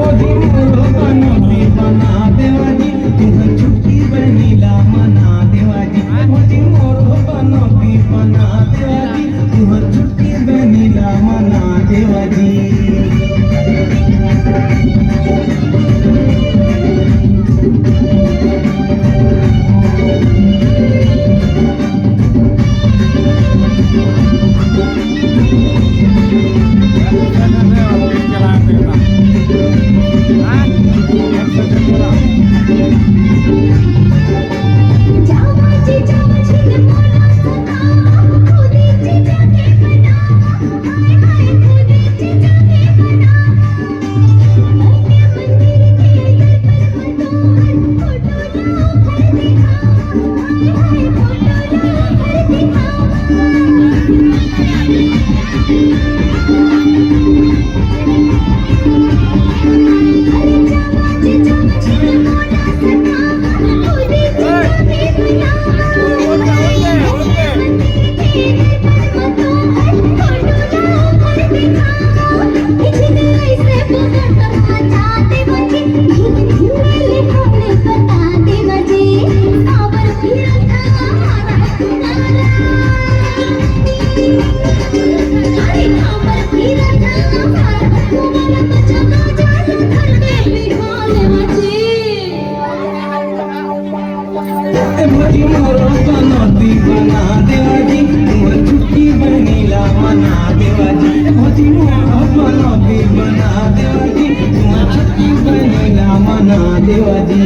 भोजी मोरो बनोती बना देवाजी तुहर छुट्टी बनीला मना देवाजी भोजी मोरो बनोती बना देवाजी तुहर छुट्टी बनीला मना देवाजी भोजी मोरो बनोती बना देवाजी तुहर छुट्टी बनीला मना देवाजी भोजी मोरो बनोती बना देवाजी तुहर छुट्टी बनीला मना देवाजी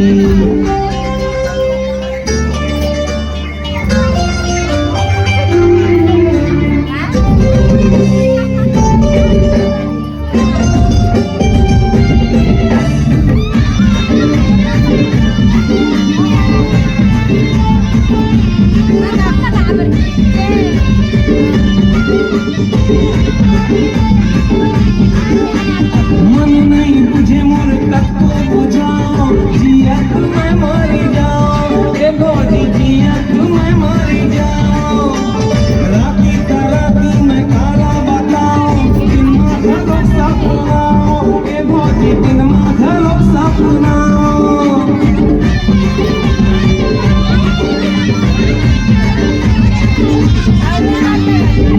मन नहीं बुझे मोर कत्तो बुझाओ जिया तुम्हें मरी जाओ ए भोजी जिया तुम्हें मरी जाओ राती तराती में काला बताओ दिन माधलो सपनाओ ए भोजी दिन माधलो सपनाओ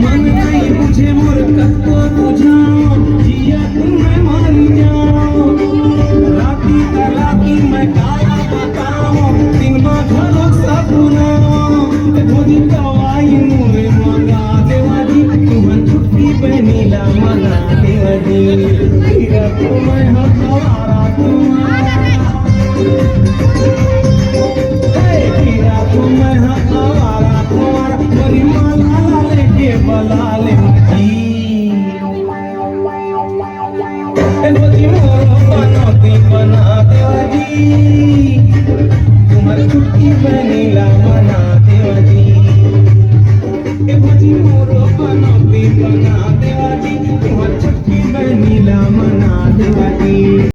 मन नहीं बुझे मोर कत्तो बुझाओ जिया तुम्हें मरी जाओ राती तराती मैं काला बताओ दिन माधलो सपनाओ भोजी दवाई मुरे मंगा देवाजी तुहर छुट्टी बनीला मना देवाजी हीरा तुम्हें हथवारा तुम्हारा हीरा तुम्हें हथवारा तुम्हारा बड़ी माला लेके बला ले